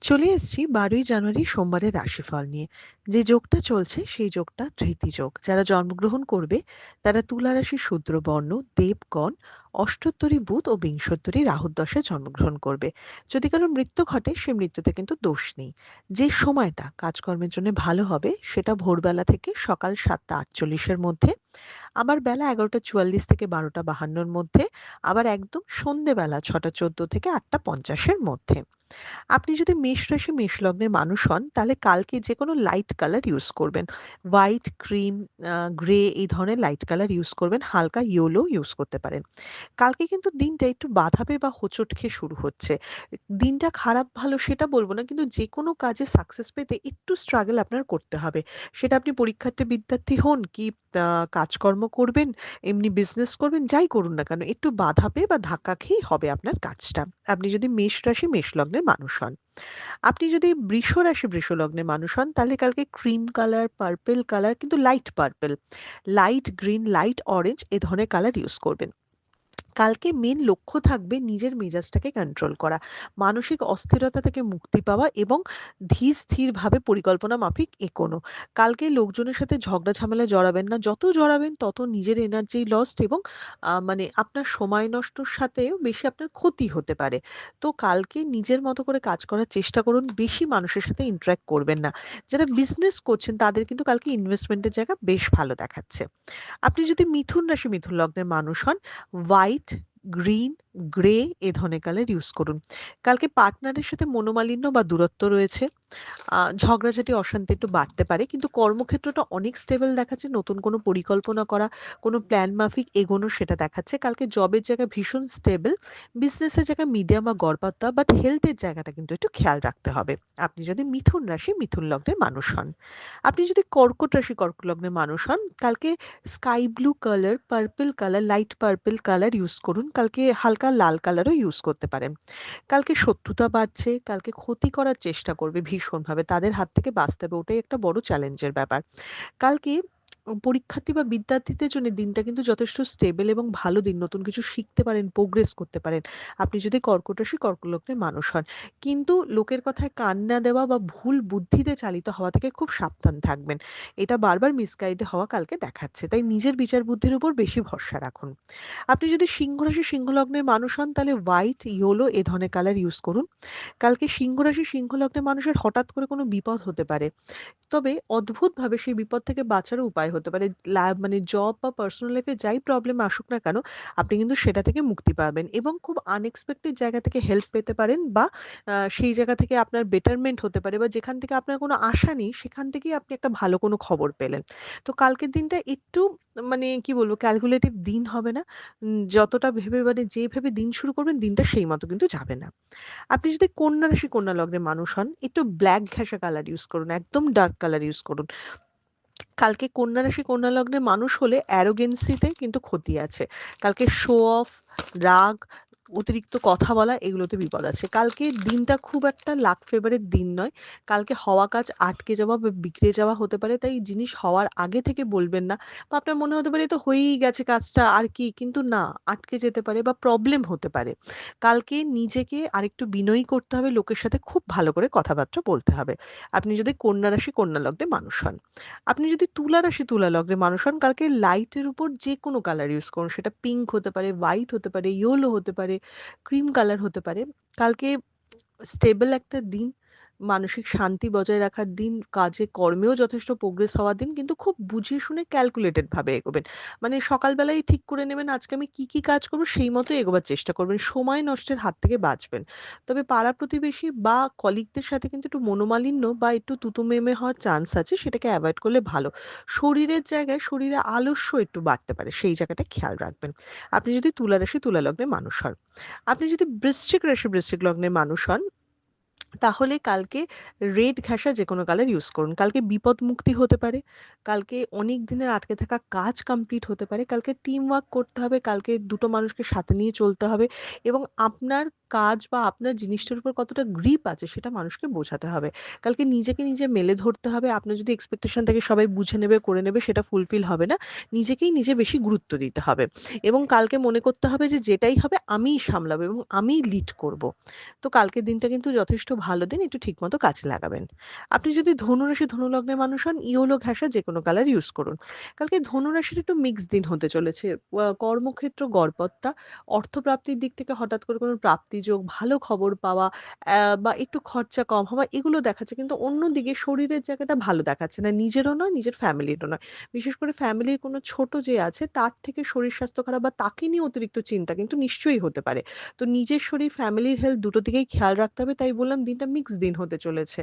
চলে এসেছি ১২ই জানুয়ারি সোমবারের রাশিফল নিয়ে। যে যোগটা চলছে সেই যোগটা ধৃতি যোগ। যারা জন্মগ্রহণ করবে তারা তুলা রাশির শূদ্র বর্ণ, দেবগণ, অষ্টোত্তরী বুধ ও বিংশোত্তরী রাহুর দশায় জন্মগ্রহণ করবে। যদি কারো মৃত্যু ঘটে সে মৃত্যুতে কিন্তু দোষ নেই। যে সময়টা কাজকর্মের জন্য ভালো হবে সেটা ভোরবেলা থেকে সকাল ৭টা ৪৮-এর মধ্যে, আবার বেলা ১১টা ৪৪ থেকে ১২টা ৫২-এর মধ্যে, আবার একদম সন্ধ্যেবেলা ৬টা ১৪ থেকে ৮টা ৫০-এর মধ্যে। আপনি যদি মেষ রাশি মেষ লগ্নের মানুষ হন তাহলে কালকে যে কোনো লাইট কালার ইউজ করবেন। হোয়াইট, ক্রিম, গ্রে এই ধরনের লাইট কালার ইউজ করবেন। হালকা ইয়েলো ইউজ করতে পারেন। কালকে কিন্তু দিনটা একটু বাধাবে বা হোঁচট খেয়ে শুরু হচ্ছে। দিনটা খারাপ ভালো সেটা বলব না, কিন্তু যেকোনো কাজে সাকসেস পেতে একটু স্ট্রাগল আপনার করতে হবে। সেটা আপনি পরীক্ষার্থী বিদ্যার্থী হন কি কাজকর্ম করবেন, এমনি বিজনেস করবেন, যাই করুন না কেন একটু বাধা পেয়ে বা ধাক্কা খেয়েই হবে আপনার কাজটা। আপনি যদি মেষ রাশি মেষ লগ্নের মানুষ হন। আপনি যদি বৃষ রাশি বৃষ লগ্নের মানুষ হন তাহলে কালকে ক্রিম কালার, পার্পল কালার, কিন্তু light purple, light green, light orange এ ধরনের কালার ইউজ করবেন। কালকে মেন লক্ষ্য থাকবে নিজের মেজাজটাকে কন্ট্রোল করা, মানসিক অস্থিরতা থেকে মুক্তি পাওয়া এবং ধীর স্থিরভাবে পরিকল্পনা মাফিক এগোনো। কালকে লোকজনের সাথে ঝগড়া ঝামেলায় জড়াবেন না, যত জড়াবেন তত নিজের এনার্জি লস্ট এবং মানে আপনার সময় নষ্টর সাথেও বেশি আপনার ক্ষতি হতে পারে। তো কালকে নিজের মতো করে কাজ করার চেষ্টা করুন, বেশি মানুষের সাথে ইন্টারাক্ট করবেন না। যারা বিজনেস করছেন তাদের কিন্তু কালকে ইনভেস্টমেন্টের জায়গা বেশ ভালো দেখাচ্ছে। আপনি যদি মিথুন রাশি মিথুন লগ্নের মানুষ হন, হোয়াইট, গ্রিন, গ্রে এ ধরনের কালার ইউজ করুন। কালকে পার্টনারের সাথে মনোমালিন্য বা দূরত্ব রয়েছে। ঝগড়াঝাটি অশান্তি একটু বাড়তে পারে, কিন্তু কর্মক্ষেত্রটা অনেক স্টেবল দেখাচ্ছে। নতুন কোনো পরিকল্পনা করা, কোনো প্ল্যান মাফিক এগোনো সেটা দেখাচ্ছে। কালকে জবের জায়গা ভীষণ স্টেবল, বিজনেসের জায়গা মিডিয়াম বা গড়পড়তা, বাট হেলথের জায়গাটা কিন্তু একটু খেয়াল রাখতে হবে। আপনি যদি মিথুন রাশি মিথুন লগ্নের মানুষ হন। আপনি যদি কর্কট রাশি কর্কট লগ্নের মানুষ হন কালকে sky blue colour, purple colour, light purple colour use করুন। কালকে হালকা লাল কালারও ইউজ করতে পারেন। কালকে শত্রুতা বাড়ছে, কালকে ক্ষতি করার চেষ্টা করবে ভীষণভাবে, তাদের হাত থেকে বাঁচতে হবে, ওটাই একটা বড় চ্যালেঞ্জের ব্যাপার। কালকে পরীক্ষার্থী বা বিদ্যার্থীদের জন্য দিনটা কিন্তু যথেষ্ট স্টেবল এবং ভালো দিন। নতুন কিছু শিখতে পারেন, প্রোগ্রেস করতে পারেন। আপনি যদি কর্কট রাশি কর্কট লগ্নের মানুষ হন। কিন্তু লোকের কথায় কান না দেওয়া বা ভুল বুদ্ধিতে চালিত হওয়া থেকে খুব সাবধান থাকবেন। এটা বারবার মিসগাইড হওয়া কালকে দেখাচ্ছে। তাই নিজের বিচার বুদ্ধির উপর বেশি ভরসা রাখুন। আপনি যদি সিংহ রাশি সিংহ লগ্নের মানুষ হন তাহলে হোয়াইট, ইয়েলো এ ধরনের কালার ইউজ করুন। কালকে সিংহ রাশি সিংহ লগ্নের মানুষের হঠাৎ করে কোনো বিপদ হতে পারে। তবে অদ্ভুতভাবে সেই বিপদ থেকে বাঁচারও উপায় হতে পারে। মানে জব বা পার্সোনাল লাইফে যাই প্রবলেম আসুক না কেন, আপনি কিন্তু সেটা থেকে মুক্তি পাবেন এবং খুব আনএক্সপেক্টেড জায়গা থেকে হেল্প পেতে পারেন, বা সেই জায়গা থেকে আপনার বেটারমেন্ট হতে পারে, বা যেখান থেকে আপনার কোনো আশা নেই সেখান থেকেই আপনি একটা ভালো কোনো খবর পেলেন। তো কালকের দিনটা একটু মানে কি বলবো ক্যালকুলেটিভ দিন হবে না। যতটা ভেবে মানে যে ভেবে দিন শুরু করবেন দিনটা সেই মতো কিন্তু যাবে না। আপনি যদি কন্যা রাশি কন্যা লগ্নের মানুষ হন, একটু ব্ল্যাক ঘেঁষা কালার ইউজ করুন, একদম ডার্ক কালার ইউজ করুন। কালকে কন্যা রাশি কন্যা লগ্নের মানুষ হলে অ্যারোগেন্সিতে কিন্তু ক্ষতি আছে। কালকে শো অফ, রাগ, অতিরিক্ত কথা বলা এগুলোতে বিপদ আছে। কালকে দিনটা খুব একটা লাক ফেভারের দিন নয়। কালকে হওয়া কাজ আটকে যাওয়া বা বিগড়ে যাওয়া হতে পারে। তাই জিনিস হওয়ার আগে থেকে বলবেন না, বা আপনার মনে হতে পারে এ তো হয়েই গেছে কাজটা আর কি, কিন্তু না, আটকে যেতে পারে বা প্রবলেম হতে পারে। কালকে নিজেকে আরেকটু বিনয়ী করতে হবে, লোকের সাথে খুব ভালো করে কথাবার্তা বলতে হবে। আপনি যদি কন্যা রাশি কন্যা লগ্নে মানুষ হন। আপনি যদি তুলা রাশি তুলা লগ্নের মানুষ হন কালকে লাইটের উপর যে কোনো কালার ইউজ করুন, সেটা পিঙ্ক হতে পারে, হোয়াইট হতে পারে, ইয়েলো হতে পারে, ক্রিম কালার হতে পারে। কালকে স্টেবল একটা দিন, মানসিক শান্তি বজায় রাখার দিন, কাজে কর্মেও যথেষ্ট প্রোগ্রেস হওয়ার দিন, কিন্তু খুব বুঝিয়ে শুনে ক্যালকুলেটেড ভাবে এগোবেন। মানে সকালবেলায় ঠিক করে নেবেন আজকে আমি কি কি কাজ করবো, সেই মতো এগোবার চেষ্টা করবেন, সময় নষ্টের হাত থেকে বাঁচবেন। তবে পাড়া প্রতিবেশী বা কলিগদের সাথে কিন্তু একটু মনোমালিন্য বা একটু তুতুমেমে হওয়ার চান্স আছে, সেটাকে অ্যাভয়েড করলে ভালো। শরীরের জায়গায় শরীরে আলস্য একটু বাড়তে পারে, সেই জায়গাটা খেয়াল রাখবেন। আপনি যদি তুলা রাশি তুলা লগ্নে মানুষ হন। আপনি যদি বৃশ্চিক রাশি বৃশ্চিক লগ্নের মানুষ হন তাহলে কালকে রেড ঘেঁষা যেকোনো কালার ইউজ করুন। কালকে বিপদ মুক্তি হতে পারে। কালকে অনেক দিনের আটকে থাকা কাজ কমপ্লিট হতে পারে। কালকে টিম ওয়ার্ক করতে হবে। কালকে দুটো মানুষকে সাথে নিয়ে চলতে হবে এবং আপনার কাজ বা আপনার জিনিসটার উপর কতটা গ্রিপ আছে সেটা মানুষকে বোঝাতে হবে। কালকে নিজেকে নিজে মেলে ধরতে হবে। আপনার যদি এক্সপেকটেশন থাকে সবাই বুঝে নেবে, করে নেবে, সেটা ফুলফিল হবে না। নিজেকেই নিজে বেশি গুরুত্ব দিতে হবে এবং কালকে মনে করতে হবে যে যেটাই হবে আমিই সামলাবো এবং আমিই লিড করব। তো কালকের দিনটা কিন্তু যথেষ্ট ভালো দিন, একটু ঠিকমতো কাজে লাগাবেন। আপনি যদি ধনুরাশি ধনু লগ্নের মানুষ হন, ইয়েলো ঘেঁষা যেকোনো কালার ইউজ করুন। কালকে ধনুরাশির একটু মিক্স দিন হতে চলেছে। কর্মক্ষেত্র গড়পড়তা, অর্থপ্রাপ্তির দিক থেকে হঠাৎ করে কোনো প্রাপ্তিযোগ, ভালো খবর পাওয়া, বা একটু খরচা কম হওয়া, এগুলো দেখাচ্ছে। কিন্তু অন্যদিকে শরীরের জায়গাটা ভালো দেখাচ্ছে না। নিজেরও নয়, নিজের ফ্যামিলিরও নয়। বিশেষ করে ফ্যামিলির কোনো ছোট যে আছে তার থেকে শরীর স্বাস্থ্য খারাপ বা তাকে নিয়ে অতিরিক্ত চিন্তা কিন্তু নিশ্চয়ই হতে পারে। তো নিজের শরীর, ফ্যামিলির হেলথ দুটো দিকেই খেয়াল রাখতে হবে। তাই বললাম দিনটা মিক্স দিন হতে চলেছে।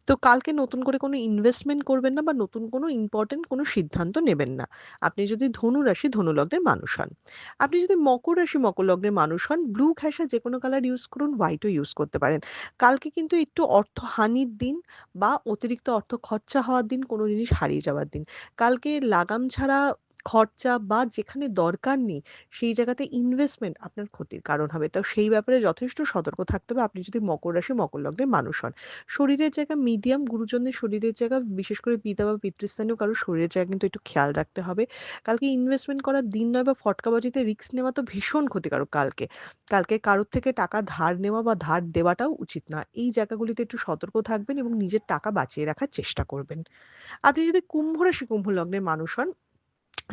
তো কালকে নতুন করে কোনো ইনভেস্টমেন্ট করবেন না বা নতুন কোনো ইম্পোর্টেন্ট কোনো সিদ্ধান্ত নেবেন না। আপনি যদি ধনু রাশি, ধনু লগ্নের মানুষ হন। আপনি যদি মকর রাশি, মকর লগ্নের মানুষ হন, ব্লু ঘেঁষা যেকোনো কালার ইউজ করুন, হোয়াইটও ইউজ করতে পারেন। কালকে কিন্তু একটু অর্থহানির দিন বা অতিরিক্ত অর্থ খরচা হওয়ার দিন, কোনো জিনিস হারিয়ে যাওয়ার দিন। কালকে লাগাম ছাড়া খরচা বা যেখানে দরকার নেই সেই জায়গাতে ইনভেস্টমেন্ট আপনার ক্ষতির কারণ হবে। তো সেই ব্যাপারে যথেষ্ট সতর্ক থাকতে হবে আপনি যদি মকর রাশি, মকর লগ্নের মানুষ হন। শরীরের জায়গা মিডিয়াম, গুরুজনদের শরীরের জায়গা, বিশেষ করে পিতা বা পিতৃস্থানীয় কারো শরীরের জায়গা কিন্তু একটু খেয়াল রাখতে হবে। কালকে ইনভেস্টমেন্ট করার দিন নয় বা ফটকাবাজিতে রিস্ক নেওয়া তো ভীষণ ক্ষতিকারক কালকে। কালকে কারোর থেকে টাকা ধার নেওয়া বা ধার দেওয়াটাও উচিত না। এই জায়গাগুলিতে একটু সতর্ক থাকবেন এবং নিজের টাকা বাঁচিয়ে রাখার চেষ্টা করবেন। আপনি যদি কুম্ভ রাশি, কুম্ভ লগ্নের মানুষ হন,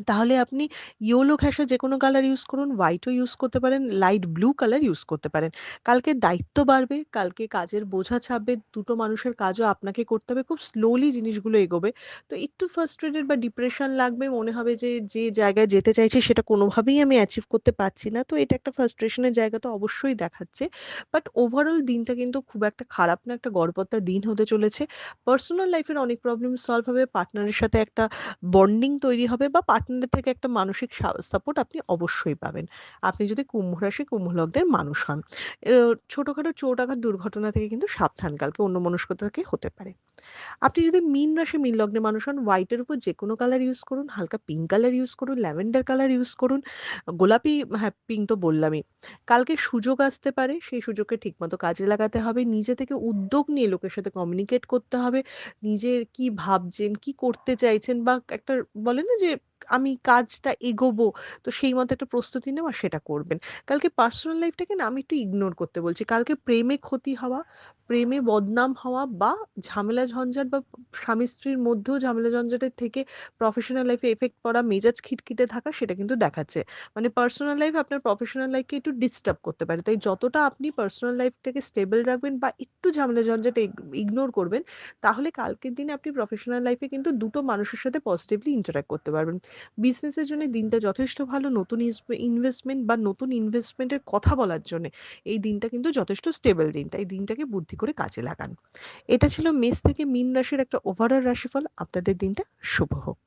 তাহলে আপনি ইয়েলো ঘেঁষা যেকোনো কালার ইউজ করুন, হোয়াইটও ইউজ করতে পারেন, লাইট ব্লু কালার ইউজ করতে পারেন। কালকে দায়িত্ব বাড়বে, কালকে কাজের বোঝা চাপবে, দুটো মানুষের কাজও আপনাকে করতে হবে। খুব স্লোলি জিনিসগুলো এগোবে। তো একটু ফ্রাস্ট্রেটেড বা ডিপ্রেশন লাগবে, মনে হবে যে, যে জায়গায় যেতে চাইছি সেটা কোনোভাবেই আমি অ্যাচিভ করতে পারছি না। তো এটা একটা ফ্রাস্ট্রেশনের জায়গা তো অবশ্যই দেখাচ্ছে। বাট ওভারঅল দিনটা কিন্তু খুব একটা খারাপ না, একটা গড়পড়তা দিন হতে চলেছে। পার্সোনাল লাইফের অনেক প্রবলেম সলভ হবে, পার্টনারের সাথে একটা বন্ডিং তৈরি হবে বা পার্টনারের থেকে একটা মানসিক সাপোর্ট আপনি অবশ্যই পাবেন। আপনি যদি কুম্ভ রাশি, কুম্ভ লগ্নের মানুষ হন। এ ছোটখাটো চোট আঘাত দুর্ঘটনা থেকে কিন্তু সাবধান, কালকে অন্যমনস্কতা থেকে হতে পারে। আপনি যদি মীন রাশি, মীন লগ্নের মানুষ হন, হোয়াইটের উপর যেকোনো কালার ইউজ করুন, হালকা পিঙ্ক কালার ইউজ করুন, ল্যাভেন্ডার কালার ইউজ করুন, গোলাপি, হ্যাঁ, পিঙ্ক তো বললামই। কালকে সুযোগ আসতে পারে, সেই সুযোগকে ঠিকমতো কাজে লাগাতে হবে। নিজে থেকে উদ্যোগ নিয়ে লোকের সাথে কমিউনিকেট করতে হবে। নিজের কি ভাবছেন, কি করতে চাইছেন বা একটা বলে না যে আমি কাজটা এগোবো, তো সেই মতো একটা প্রস্তুতি নেওয়া, সেটা করবেন। কালকে পার্সোনাল লাইফটাকে না আমি একটু ইগনোর করতে বলছি। কালকে প্রেমে ক্ষতি হওয়া, প্রেমে বদনাম হওয়া বা ঝামেলা ঝঞ্ঝাট বা স্বামী-স্ত্রীর মধ্যেও ঝামেলা ঝঞ্ঝাটের থেকে প্রফেশনাল লাইফে এফেক্ট পড়া, মেজাজ খিটখিটে থাকা, সেটা কিন্তু দেখাচ্ছে। মানে পার্সোনাল লাইফ আপনার প্রফেশনাল লাইফকে একটু ডিস্টার্ব করতে পারে। তাই যতটা আপনি পার্সোনাল লাইফটাকে স্টেবল রাখবেন বা একটু ঝামেলা ঝঞ্ঝাট ইগনোর করবেন, তাহলে কালকের দিনে আপনি প্রফেশনাল লাইফে কিন্তু দুটো মানুষের সাথে পজিটিভলি ইন্টারেক্ট করতে পারবেন। বিজনেসের জন্য দিনটা যথেষ্ট ভালো। নতুন ইনভেস্টমেন্ট বা নতুন ইনভেস্টমেন্টের কথা বলার জন্যে এই দিনটা কিন্তু যথেষ্ট স্টেবল দিন। তাই দিনটাকে বুদ্ধি করে কাজে লাগান। এটা ছিল মেষ থেকে মীন রাশির একটা ওভারঅল রাশিফল। আপনাদের দিনটা শুভ হোক।